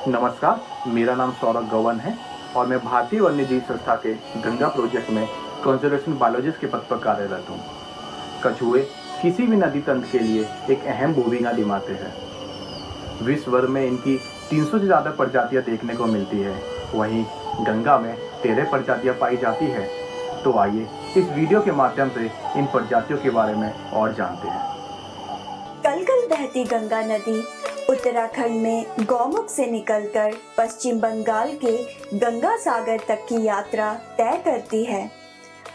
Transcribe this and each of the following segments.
नमस्कार, मेरा नाम सौरभ गवन है और मैं भारतीय वन्यजीव संस्था के गंगा प्रोजेक्ट में कंजर्वेशन बायोलॉजिस्ट के पद पर कार्यरत हूँ। कछुए किसी भी नदी तंत्र के लिए एक अहम भूमिका निभाते हैं। विश्व भर में इनकी 300 से ज़्यादा प्रजातियाँ देखने को मिलती है। वहीं गंगा में 13 प्रजातियाँ पाई जाती है। तो आइए इस वीडियो के माध्यम से इन प्रजातियों के बारे में और जानते हैं। कलकल बहती गंगा नदी उत्तराखंड में गौमुख से निकलकर पश्चिम बंगाल के गंगा सागर तक की यात्रा तय करती है।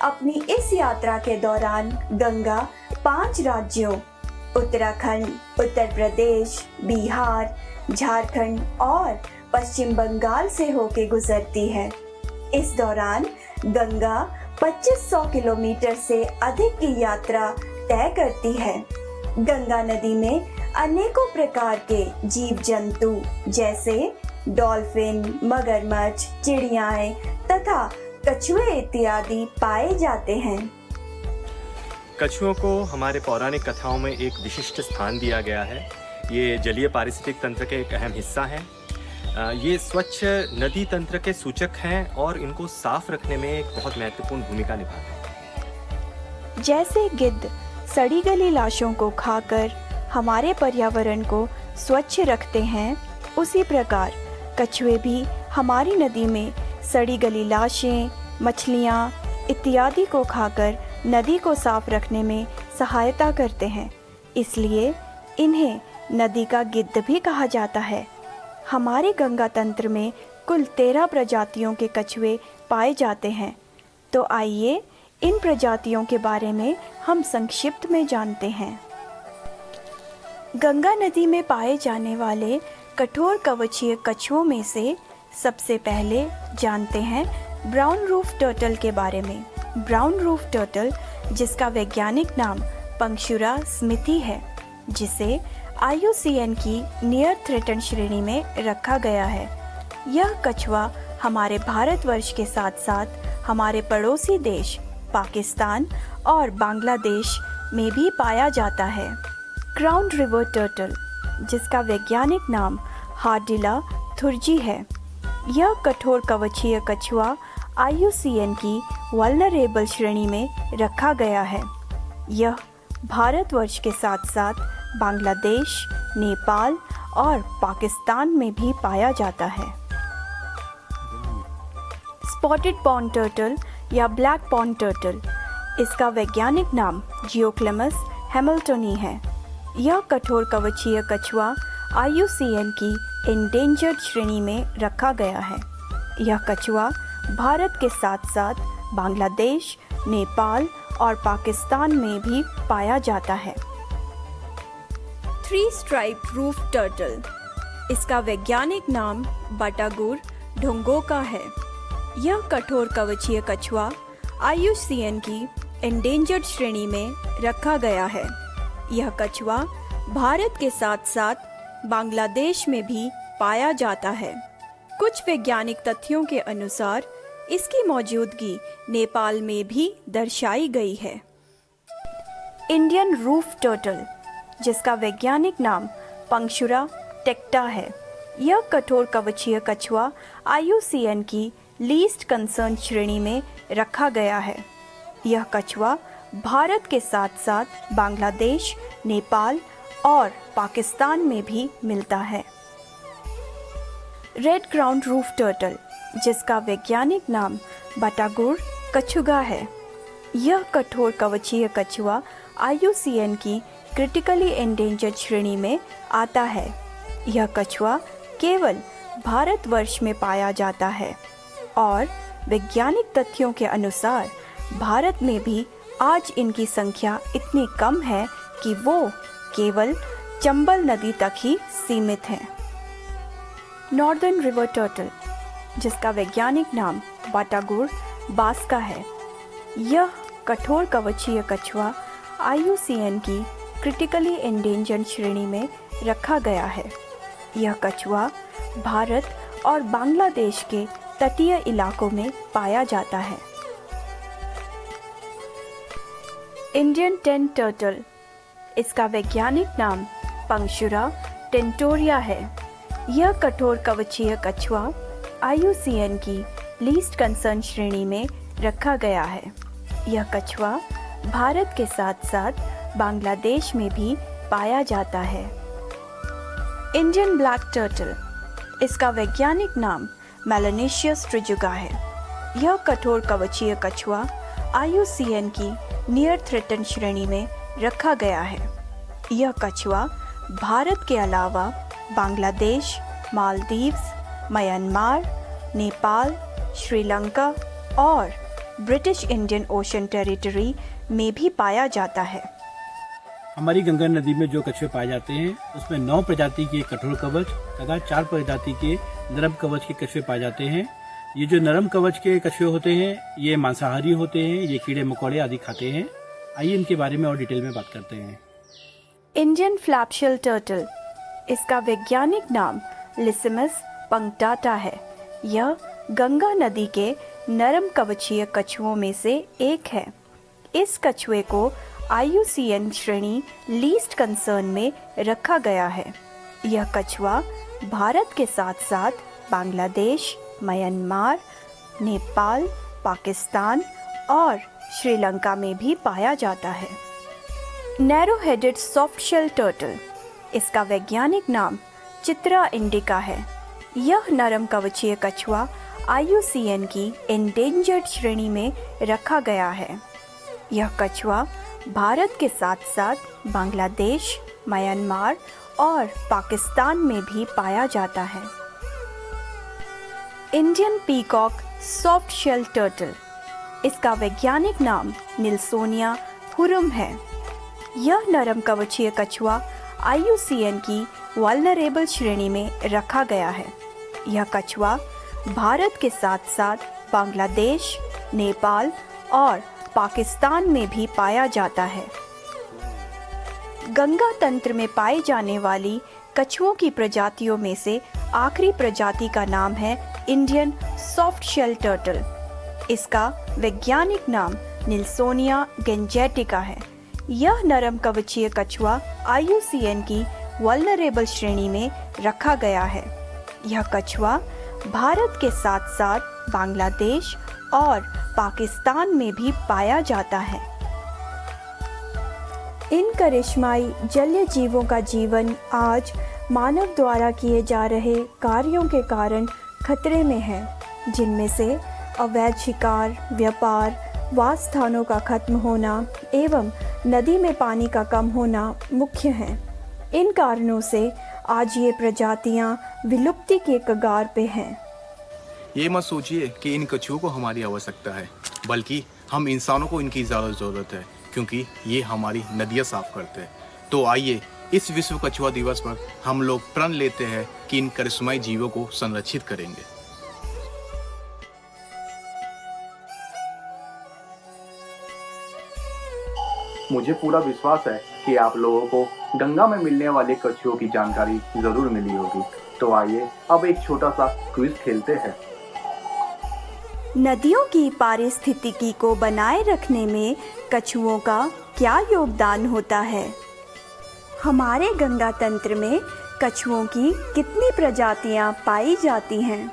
अपनी इस यात्रा के दौरान गंगा 5 राज्यों उत्तराखंड, उत्तर प्रदेश, बिहार, झारखंड और पश्चिम बंगाल से होकर गुजरती है। इस दौरान गंगा 2500 किलोमीटर से अधिक की यात्रा तय करती है। गंगा नदी में अनेकों प्रकार के जीव जंतु जैसे डॉल्फिन, मगरमच्छ, चिड़ियाएं तथा कछुए इत्यादि पाए जाते हैं। कछुओं को हमारे पौराणिक कथाओं में एक विशिष्ट स्थान दिया गया है। ये जलीय पारिस्थितिक तंत्र के एक अहम हिस्सा है। ये स्वच्छ नदी तंत्र के सूचक हैं और इनको साफ रखने में एक बहुत महत्वपूर्ण भूमिका निभाते हैं। जैसे गिद्ध सड़ी गली लाशों को खाकर हमारे पर्यावरण को स्वच्छ रखते हैं, उसी प्रकार कछुए भी हमारी नदी में सड़ी गली लाशें, मछलियाँ इत्यादि को खाकर नदी को साफ रखने में सहायता करते हैं। इसलिए इन्हें नदी का गिद्ध भी कहा जाता है। हमारे गंगा तंत्र में कुल 13 प्रजातियों के कछुए पाए जाते हैं। तो आइए इन प्रजातियों के बारे में हम संक्षिप्त में जानते हैं। गंगा नदी में पाए जाने वाले कठोर कवचीय कछुओं में से सबसे पहले जानते हैं ब्राउन रूफ टर्टल के बारे में। ब्राउन रूफ टर्टल, जिसका वैज्ञानिक नाम पंक्षुरा स्मिथी है, जिसे IUCN की नियर थ्रेटन श्रेणी में रखा गया है। यह कछुआ हमारे भारतवर्ष के साथ साथ हमारे पड़ोसी देश पाकिस्तान और बांग्लादेश में भी पाया जाता है। क्राउन रिवर टर्टल, जिसका वैज्ञानिक नाम हार्डिला थुर्जी है, यह कठोर कवचीय कछुआ IUCN की वल्नरेबल श्रेणी में रखा गया है। यह भारतवर्ष के साथ साथ बांग्लादेश, नेपाल और पाकिस्तान में भी पाया जाता है। स्पॉटेड पॉन्ड टर्टल या ब्लैक पॉन्ड टर्टल, इसका वैज्ञानिक नाम जियोक्लेमस हैमिल्टनी है। यह कठोर कवचीय कछुआ IUCN की एंडेंजर्ड श्रेणी में रखा गया है। यह कछुआ भारत के साथ साथ बांग्लादेश, नेपाल और पाकिस्तान में भी पाया जाता है। 3 स्ट्राइप्ड रूफ टर्टल, इसका वैज्ञानिक नाम बटागुर ढोंगोका है। यह कठोर कवचीय कछुआ IUCN की एंडेंजर्ड श्रेणी में रखा गया है। यह कछुआ भारत के साथ साथ बांग्लादेश में भी पाया जाता है। कुछ वैज्ञानिक तथ्यों के अनुसार इसकी मौजूदगी नेपाल में भी दर्शाई गई है। इंडियन रूफ टर्टल, जिसका वैज्ञानिक नाम पंक्षुरा टेक्टा है, यह कठोर कवचीय कछुआ IUCN की लीस्ट कंसर्न श्रेणी में रखा गया है। यह कछुआ भारत के साथ साथ बांग्लादेश, नेपाल और पाकिस्तान में भी मिलता है। रेड क्राउन रूफ टर्टल, जिसका वैज्ञानिक नाम बटागुर कछुगा है, यह कठोर कवचीय कछुआ IUCN की क्रिटिकली एंडेंजर्ड श्रेणी में आता है। यह कछुआ केवल भारतवर्ष में पाया जाता है और वैज्ञानिक तथ्यों के अनुसार भारत में भी आज इनकी संख्या इतनी कम है कि वो केवल चंबल नदी तक ही सीमित है। नॉर्दर्न रिवर टर्टल, जिसका वैज्ञानिक नाम बाटागुर बास्का है, यह कठोर कवचीय कछुआ IUCN की क्रिटिकली एंडेंजर्ड श्रेणी में रखा गया है। यह कछुआ भारत और बांग्लादेश के तटीय इलाकों में पाया जाता है। इंडियन टेंट टर्टल, इसका वैज्ञानिक नाम पंक्षुरा टेंटोरिया है। यह कठोर कवचीय कछुआ IUCN की लीस्ट कंसर्न श्रेणी में रखा गया है। यह कछुआ भारत के साथ साथ बांग्लादेश में भी पाया जाता है। इंडियन ब्लैक टर्टल, इसका वैज्ञानिक नाम मेलानेशियस ट्रिजुगा है। यह कठोर कवचीय कछुआ IUCN की नियर थ्रेटन श्रेणी में रखा गया है। यह कछुआ भारत के अलावा बांग्लादेश, मालदीव्स, म्यांमार, नेपाल, श्रीलंका और ब्रिटिश इंडियन ओशन टेरिटरी में भी पाया जाता है। हमारी गंगा नदी में जो कछुए पाए जाते हैं उसमें 9 प्रजाति के कठोर कवच तथा 4 प्रजाति के नरम कवच के कछुए पाए जाते हैं। ये जो नरम कवच के कछुए होते हैं ये मांसाहारी होते हैं, ये कीड़े मकोड़े आदि खाते हैं। आइए इनके बारे में और डिटेल में बात करते हैं। इंडियन फ्लैपशेल टर्टल, इसका वैज्ञानिक नाम लिसिमस पंक्टाटा है। यह गंगा नदी के नरम कवचीय कछुओं में से एक है। इस कछुए को IUCN श्रेणी लीस्ट कंसर्न में रखा गया है। यह कछुआ भारत के साथ साथ बांग्लादेश, म्यांमार, नेपाल, पाकिस्तान और श्रीलंका में भी पाया जाता है। Narrow headed soft shell turtle, इसका वैज्ञानिक नाम चित्रा इंडिका है। यह नरम कवचीय कछुआ IUCN की एंडेंजर्ड श्रेणी में रखा गया है। यह कछुआ भारत के साथ साथ बांग्लादेश, म्यांमार और पाकिस्तान में भी पाया जाता है। Indian peacock soft shell turtle, इसका वैज्ञानिक नाम निल्सोनिया हुरुम है। यह नरम कवचीय कछुआ IUCN की वल्नरेबल श्रेणी में रखा गया है। यह कछुआ भारत के साथ साथ बांग्लादेश, नेपाल और पाकिस्तान में भी पाया जाता है। गंगा तंत्र में पाई जाने वाली कछुओं की प्रजातियों में से आखिरी प्रजाति का नाम है इंडियन सॉफ्ट शेल टर्टल। इसका वैज्ञानिक नाम निल्सोनिया गेंजेटिका है। यह नरम कवचीय कछुआ IUCN की वल्नरेबल श्रेणी में रखा गया है। यह कछुआ भारत के साथ साथ बांग्लादेश और पाकिस्तान में भी पाया जाता है। इन करिश्माई जलीय जीवों का जीवन आज मानव द्वारा किए जा रहे कार्यों के कारण खतरे में है, जिनमें से अवैध शिकार, व्यापार, वास स्थानों का खत्म होना एवं नदी में पानी का कम होना मुख्य हैं। इन कारणों से आज ये प्रजातियां विलुप्ति के कगार पे हैं। ये मत सोचिए कि इन कछुओं को हमारी आवश्यकता है, बल्कि हम इंसानों को इनकी ज़्यादा ज़रूरत है, क्योंकि ये हमारी नदियाँ साफ करते हैं। तो आइए इस विश्व कछुआ दिवस पर हम लोग प्रण लेते हैं कि इन करिश्माई जीवों को संरक्षित करेंगे। मुझे पूरा विश्वास है कि आप लोगों को गंगा में मिलने वाले कछुओं की जानकारी जरूर मिली होगी। तो आइए अब एक छोटा सा क्विज खेलते हैं। नदियों की पारिस्थितिकी को बनाए रखने में कछुओं का क्या योगदान होता है? हमारे गंगा तंत्र में कछुओं की कितनी प्रजातियां पाई जाती हैं?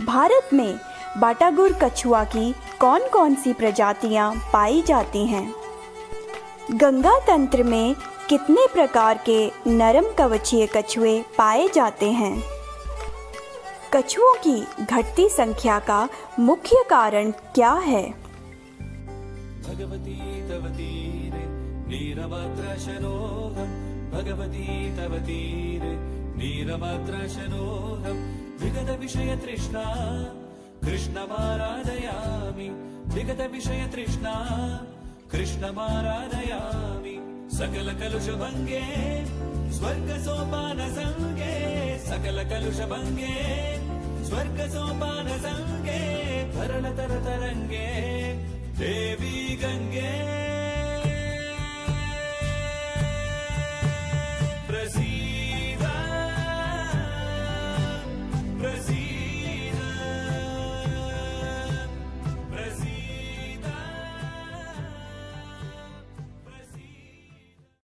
भारत में बाटागुर कछुआ की कौन कौन सी प्रजातियां पाई जाती हैं? गंगा तंत्र में कितने प्रकार के नरम कवचीय कछुए पाए जाते हैं? कछुओं की घटती संख्या का मुख्य कारण क्या है? भगवती तव तीरे नीरभद्रशनोहं भगवती तव तीरे नीरभद्रशनोहं विगत विषय तृष्णा कृष्णमाराधयामि विगत विषय तृष्णा कृष्णमाराधयामि सकल कलुषभङ्गे स्वर्ग सोपान संगे सकल कलुषभङ्गे स्वर्ग सोपान संगे तरल तर तरंगे देवी गंगे